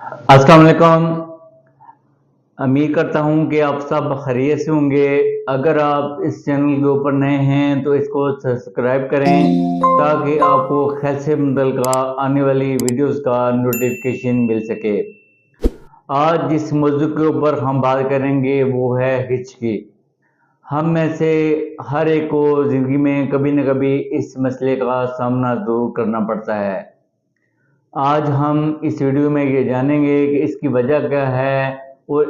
अस्सलाम वालेकुम। उम्मीद करता हूँ कि आप सब खैरियत से होंगे। अगर आप इस चैनल के ऊपर नए हैं तो इसको सब्सक्राइब करें ताकि आपको खैर से मुतल्लिक़ आने वाली वीडियोस का नोटिफिकेशन मिल सके। आज जिस मौजू के ऊपर हम बात करेंगे वो है हिचकी। हम में से हर एक को ज़िंदगी में कभी न कभी इस मसले का सामना ज़रूर करना पड़ता है। आज हम इस वीडियो में ये जानेंगे कि इसकी वजह क्या है और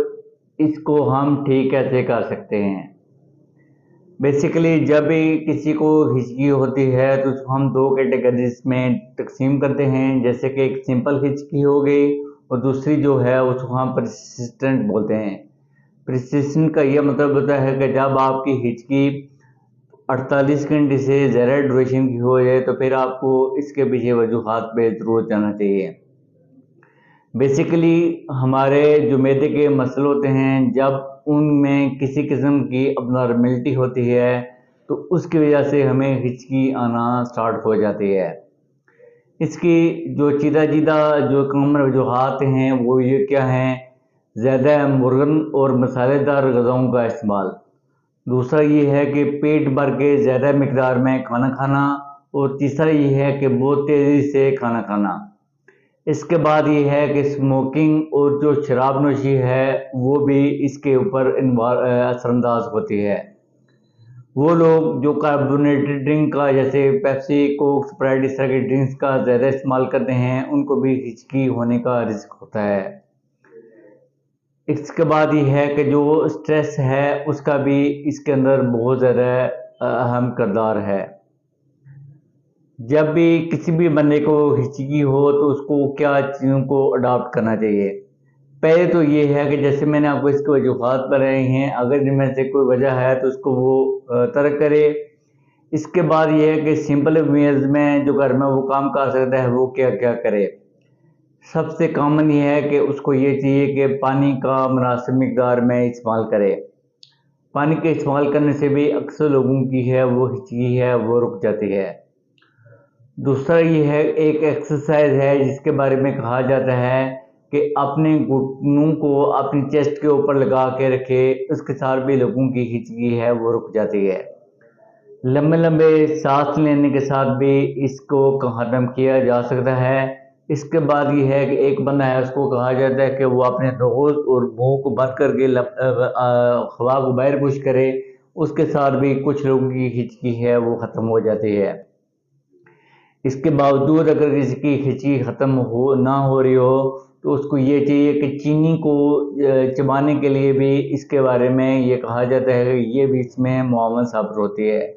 इसको हम ठीक कैसे कर सकते हैं। बेसिकली जब भी किसी को हिचकी होती है तो उसको हम दो कैटेगरीज में तकसीम करते हैं, जैसे कि एक सिंपल हिचकी हो गई और दूसरी जो है उसको हम परसिस्टेंट बोलते हैं। परसिस्टेंट का यह मतलब होता है कि जब आपकी हिचकी 48 घंटे से ज़्यादा ड्यूरेशन की हो जाए तो फिर आपको इसके पीछे वजूहात पे ज़रूर जाना चाहिए। बेसिकली हमारे जो मैदे के मसले होते हैं, जब उनमें किसी किस्म की अबनॉर्मलिटी होती है तो उसकी वजह से हमें हिचकी आना स्टार्ट हो जाती है। इसकी जो चीदा जो कॉमन वजूहात हैं वो ये क्या हैं? ज़्यादा मुर्गन और मसालेदार ग़िज़ाओं का इस्तेमाल। दूसरा ये है कि पेट भर के ज़्यादा मिकदार में खाना खाना, और तीसरा ये है कि बहुत तेज़ी से खाना खाना। इसके बाद ये है कि स्मोकिंग और जो शराब नोशी है वो भी इसके ऊपर असरअंदाज होती है। वो लोग जो कार्बोनेटेड ड्रिंक का जैसे पेप्सी, कोक, स्प्राइट इस तरह के ड्रिंक्स का ज़्यादा इस्तेमाल करते हैं उनको भी हिचकी होने का रिस्क होता है। इसके बाद ये है कि जो स्ट्रेस है उसका भी इसके अंदर बहुत ज़्यादा अहम किरदार है। जब भी किसी भी बंदे को हिचकी हो तो उसको क्या चीज़ों को अडॉप्ट करना चाहिए। पहले तो ये है कि जैसे मैंने आपको इसके वजूहात बताए हैं, अगर इनमें से कोई वजह है तो उसको वो तर्क करे। इसके बाद ये है कि सिंपल मील्स में जो घर में वो काम कर सकता है वो क्या क्या करे। सबसे कॉमन ये है कि उसको ये चाहिए कि पानी का मुनासिब मिकदार में इस्तेमाल करे। पानी के इस्तेमाल करने से भी अक्सर लोगों की है वो हिचकी है वो रुक जाती है। दूसरा ये है, एक एक्सरसाइज है जिसके बारे में कहा जाता है कि अपने घुटनों को अपनी चेस्ट के ऊपर लगा के रखे, उसके साथ भी लोगों की हिचकी है वो रुक जाती है। लंबे लंबे सांस लेने के साथ भी इसको ख़त्म किया जा सकता है। इसके बाद ये है कि एक बंदा है उसको कहा जाता है कि वो अपने नोज़ और मुंह को बंद करके हवा को बाहर पुश करे, उसके साथ भी कुछ लोगों की हिचकी है वो ख़त्म हो जाती है। इसके बावजूद अगर किसी की हिचकी ख़त्म ना हो रही हो तो उसको ये चाहिए कि चीनी को चबाने के लिए भी इसके बारे में ये कहा जाता है कि ये भी इसमें मुआवन साबित होती है।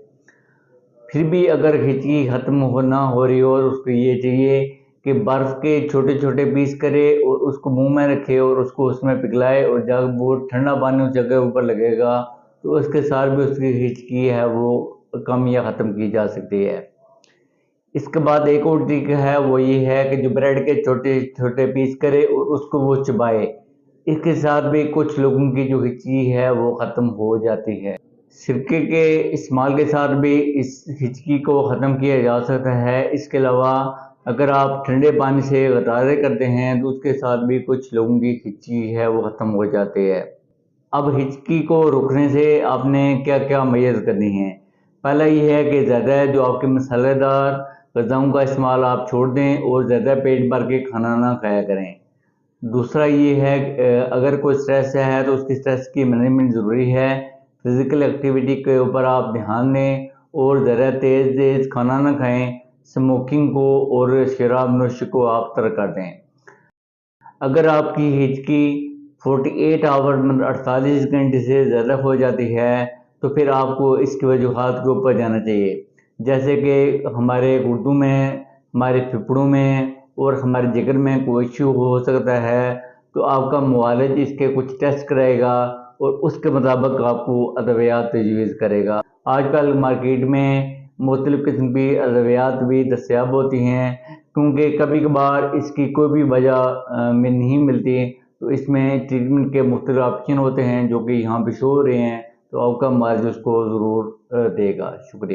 फिर भी अगर हिचकी ख़त्म ना हो रही हो और उसको ये चाहिए कि बर्फ़ के छोटे छोटे पीस करे और उसको मुंह में रखे और उसको उसमें पिघलाए, और जब वो ठंडा पानी उस जगह ऊपर लगेगा तो उसके साथ भी उसकी हिचकी है वो कम या ख़त्म की जा सकती है। इसके बाद एक और तरीका है वो ये है कि जो ब्रेड के छोटे छोटे पीस करे और उसको वो चबाए। इसके साथ भी कुछ लोगों की जो हिचकी है वो ख़त्म हो जाती है। सिरके के इस्तेमाल के साथ भी इस हिचकी को ख़त्म किया जा सकता है। इसके अलावा अगर आप ठंडे पानी से गतारे करते हैं तो उसके साथ भी कुछ लोगों की हिचकी है वो ख़त्म हो जाती है। अब हिचकी को रोकने से आपने क्या क्या मेजर्स करनी है। पहला ये है कि ज़्यादा जो आपके मसालेदार ग़िज़ाओं का इस्तेमाल आप छोड़ दें और ज़्यादा पेट भर के खाना ना खाया करें। दूसरा ये है अगर कोई स्ट्रेस है तो उसकी स्ट्रेस की मैनेजमेंट ज़रूरी है। फिज़िकल एक्टिविटी के ऊपर आप ध्यान दें और ज़्यादा तेज़ खाना ना खाएं। स्मोकिंग को और शराब नोशी को आप तर्क कर दें। अगर आपकी हिचकी 48 आवर मतलब 48 घंटे से ज़्यादा हो जाती है तो फिर आपको इसकी वजूहात के ऊपर जाना चाहिए, जैसे कि हमारे गुर्दों में, हमारे फेफड़ों में और हमारे जिगर में कोई इश्यू हो सकता है। तो आपका मुआलिज इसके कुछ टेस्ट कराएगा और उसके मुताबिक आपको अद्वियात तजवीज़ करेगा। आजकल मार्केट में मुख्तलिफ़ किस्म की अद्वियात भी दस्तयाब होती हैं, क्योंकि कभी कभार इसकी कोई भी वजह में नहीं मिलती, तो इसमें ट्रीटमेंट के मुख्तलिफ़ ऑप्शन होते हैं जो कि यहाँ पे शो हो रहे हैं, तो आपका मरीज़ उसको ज़रूर देगा। शुक्रिया।